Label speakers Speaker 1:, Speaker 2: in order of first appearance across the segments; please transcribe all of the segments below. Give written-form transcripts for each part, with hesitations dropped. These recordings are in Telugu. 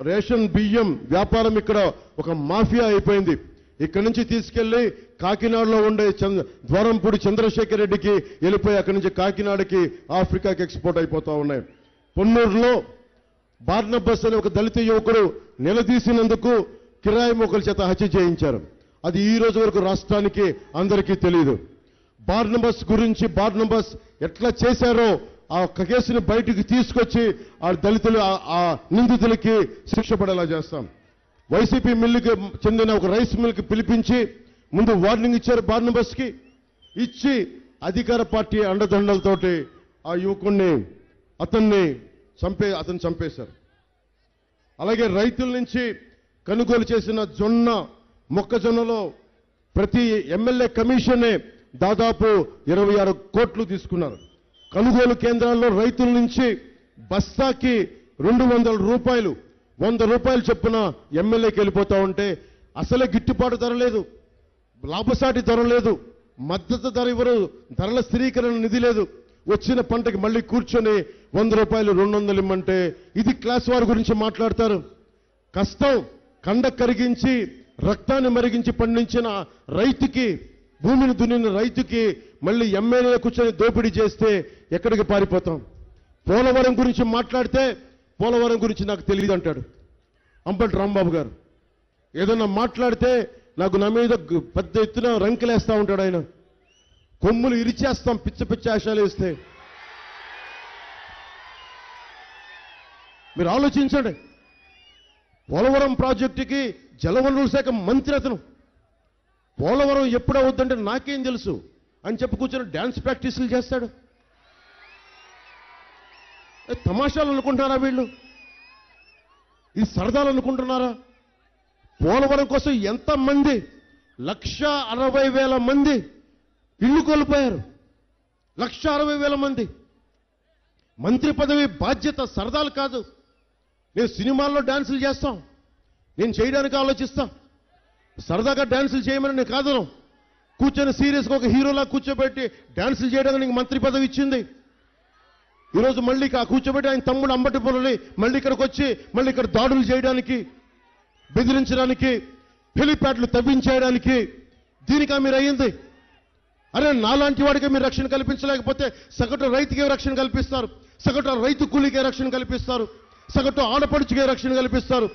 Speaker 1: రేషన్ బియ్యం వ్యాపారం ఇక్కడ ఒక మాఫియా అయిపోయింది. ఇక్కడి నుంచి తీసుకెళ్లి కాకినాడలో ఉండే ద్వారంపూడి చంద్రశేఖర్ రెడ్డికి వెళ్ళిపోయి అక్కడి నుంచి కాకినాడకి ఆఫ్రికాకి ఎక్స్పోర్ట్ అయిపోతా ఉన్నాయి. పొన్నూరులో బార్నబస్ అనే ఒక దళిత యువకుడు నిలదీసినందుకు కిరాయి మోకల చేత హత్య చేయించారు. అది ఈ రోజు వరకు రాష్ట్రానికి అందరికీ తెలియదు. బార్నబస్ ఎట్లా చేశారో ఆ కేసుని బయటికి తీసుకొచ్చి ఆ దళితులు ఆ నిందితులకి శిక్ష పడేలా చేస్తాం. వైసీపీ మిల్లుకి చెందిన ఒక రైస్ మిల్కి పిలిపించి ముందు వార్నింగ్ ఇచ్చారు బార్నబస్కి. ఇచ్చి అధికార పార్టీ అండదండలతోటి ఆ యువకుడిని అతన్ని చంపేశారు. అలాగే రైతుల నుంచి కొనుగోలు చేసిన మొక్కజొన్నలో ప్రతి ఎమ్మెల్యే కమిషనే దాదాపు 26 కోట్లు తీసుకున్నారు. కొనుగోలు కేంద్రాల్లో రైతుల నుంచి బస్తాకి 200 రూపాయలు 100 రూపాయలు చొప్పున ఎమ్మెల్యేకి వెళ్ళిపోతా ఉంటే అసలే గిట్టుబాటు ధర లేదు, లాభసాటి ధర లేదు, మద్దతు ధర ఇవ్వరు, ధరల స్థిరీకరణ నిధి లేదు. వచ్చిన పంటకి మళ్ళీ కూర్చొని 100 రూపాయలు 200 ఇమ్మంటే ఇది క్లాస్ వారి గురించి మాట్లాడతారు. కష్టం కండ కరిగించి రక్తాన్ని మరిగించి పండించిన రైతుకి, భూమిని దున్నిన రైతుకి మళ్ళీ ఎమ్మెల్యే కూర్చొని దోపిడీ చేస్తే ఎక్కడికి పారిపోతాం? పోలవరం గురించి మాట్లాడితే పోలవరం గురించి నాకు తెలియదు అంటాడు అంబటి రాంబాబు గారు. ఏదన్నా మాట్లాడితే నాకు నా మీద పెద్ద ఎత్తున రంకెలేస్తా ఉంటాడు ఆయన. కొమ్ములు ఇరిచేస్తాం పిచ్చ ఆశాలు వేస్తే. మీరు ఆలోచించండి. పోలవరం ప్రాజెక్టుకి జలవనరుల శాఖ మంత్రి అతను. పోలవరం ఎప్పుడు అవుద్దంటే నాకేం తెలుసు అని చెప్పి కూర్చొని డ్యాన్స్ ప్రాక్టీసులు చేస్తాడు. తమాషాలు అనుకుంటున్నారా వీళ్ళు? ఇది సరదాలు అనుకుంటున్నారా? పోలవరం కోసం ఎంతమంది 1,60,000 మంది ఇల్లు కోల్పోయారు. 1,60,000 మంది. మంత్రి పదవి బాధ్యత సరదాలు కాదు. నేను సినిమాల్లో డాన్సులు చేస్తాం, నేను చేయడానికి ఆలోచిస్తాం. సరదాగా డాన్సులు చేయమని నేను కాదను. కూర్చొని సీరియస్గా ఒక హీరోలా కూర్చోబెట్టి డాన్సులు చేయడానికి నీకు మంత్రి పదవి ఇచ్చింది. ఈరోజు మళ్ళీ కూర్చోబెట్టి ఆయన తమ్ముడు అంబటి పొలని మళ్ళీ ఇక్కడికి వచ్చి మళ్ళీ ఇక్కడ దాడులు చేయడానికి, బెదిరించడానికి, హెలిప్యాడ్లు తవ్వించేయడానికి దీనికా మీరు అయ్యింది? అరే నాలాంటి వాడికి మీరు రక్షణ కల్పించలేకపోతే సగటు రైతుకే రక్షణ కల్పిస్తారు, సగటు రైతు కూలీకే రక్షణ కల్పిస్తారు, సగటు ఆడపడుచుకే రక్షణ కల్పిస్తారు,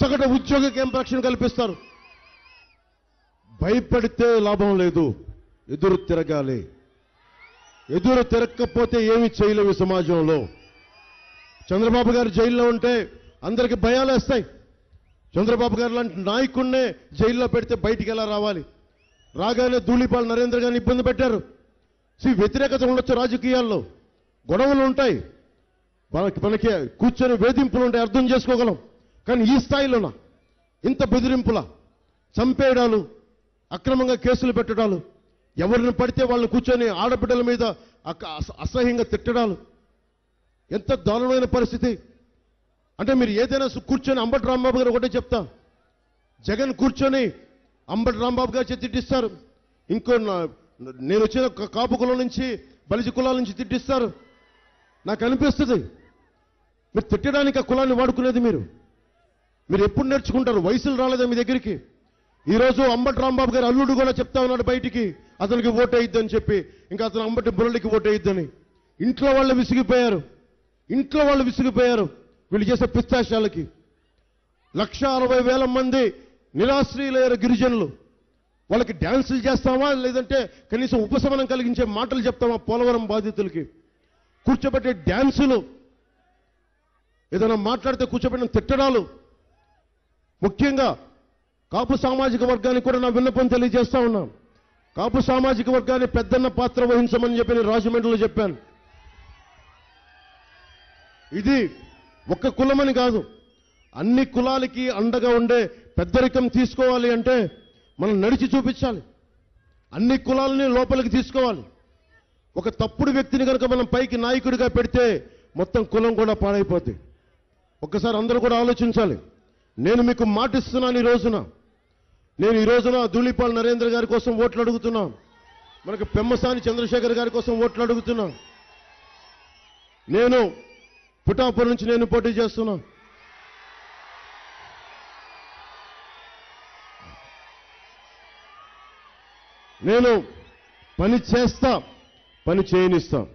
Speaker 1: సగటు ఉద్యోగికి ఏం రక్షణ కల్పిస్తారు? భయపడితే లాభం లేదు, ఎదురు తిరగాలి. ఎదురు తిరగకపోతే ఏమి చేయలేవు సమాజంలో. చంద్రబాబు గారు జైల్లో ఉంటే అందరికి భయాలు వేస్తాయి. చంద్రబాబు గారు లాంటి నాయకుడినే జైల్లో పెడితే బయటికి ఎలా రావాలి? రాగానే ధూళిపాల్ నరేంద్ర గారిని ఇబ్బంది పెట్టారు. వ్యతిరేకత ఉండొచ్చు, రాజకీయాల్లో గొడవలు ఉంటాయి, మనకి కూర్చొని వేధింపులు ఉంటాయి, అర్థం చేసుకోగలం. కానీ ఈ స్థాయిలోనా ఇంత బెదిరింపులా, చంపేయడాలు, అక్రమంగా కేసులు పెట్టడాలు, ఎవరిని పడితే వాళ్ళని కూర్చొని ఆడబిడ్డల మీద అసహ్యంగా తిట్టడాలు, ఎంత దారుణమైన పరిస్థితి. అంటే మీరు ఏదైనా కూర్చొని అంబటి రాంబాబు గారు ఒకటే చెప్తా, జగన్ కూర్చొని అంబటి రాంబాబు గారు తిట్టిస్తారు, ఇంకో నేను వచ్చిన కాపు కులం నుంచి బలిజ కులాల నుంచి తిట్టిస్తారు. నాకు అనిపిస్తుంది మీరు తిట్టడానికి ఆ కులాన్ని వాడుకునేది మీరు ఎప్పుడు నేర్చుకుంటారు? వయసులు రాలేదా మీ దగ్గరికి? ఈరోజు అంబటి రాంబాబు గారు అల్లుడు కూడా చెప్తా ఉన్నాడు బయటికి, అతనికి ఓటేయిద్దని చెప్పి, ఇంకా అతను అంబటి బుర్రడికి ఓటేయిద్దని. ఇంట్లో వాళ్ళు విసిగిపోయారు వీళ్ళు చేసే పిస్తాశాలకి. 1,60,000 మంది నిరాశ్రయులయ్యారు గిరిజనులు. వాళ్ళకి డ్యాన్సులు చేస్తామా, లేదంటే కనీసం ఉపశమనం కలిగించే మాటలు చెప్తామా? పోలవరం బాధితులకి కూర్చోబెట్టే డ్యాన్సులు, ఏదైనా మాట్లాడితే కూర్చోబెట్టిన తిట్టడాలు. ముఖ్యంగా కాపు సామాజిక వర్గానికి కూడా నా విన్నపం తెలియజేస్తా ఉన్నాం. కాపు సామాజిక వర్గాన్ని పెద్దన్న పాత్ర వహించమని చెప్పి నేను రాజమండ్రిలో చెప్పాను. ఇది ఒక్క కులమని కాదు, అన్ని కులాలకి అండగా ఉండే పెద్దరికం తీసుకోవాలి అంటే మనం నడిచి చూపించాలి. అన్ని కులాలని లోపలికి తీసుకోవాలి. ఒక తప్పుడు వ్యక్తిని కనుక మనం పైకి నాయకుడిగా పెడితే మొత్తం కులం కూడా పాడైపోద్ది. ఒక్కసారి అందరూ కూడా ఆలోచించాలి. నేను మీకు మాటిస్తున్నాను, ఈ రోజున ధూళిపాల్ నరేంద్ర గారి కోసం ఓట్లు అడుగుతున్నా, మనకు పెమ్మసాని చంద్రశేఖర్ గారి కోసం ఓట్లు అడుగుతున్నా. నేను పిఠాపురం నుంచి పోటీ చేస్తున్నా. నేను పని చేస్తా, పని చేయనిస్తా.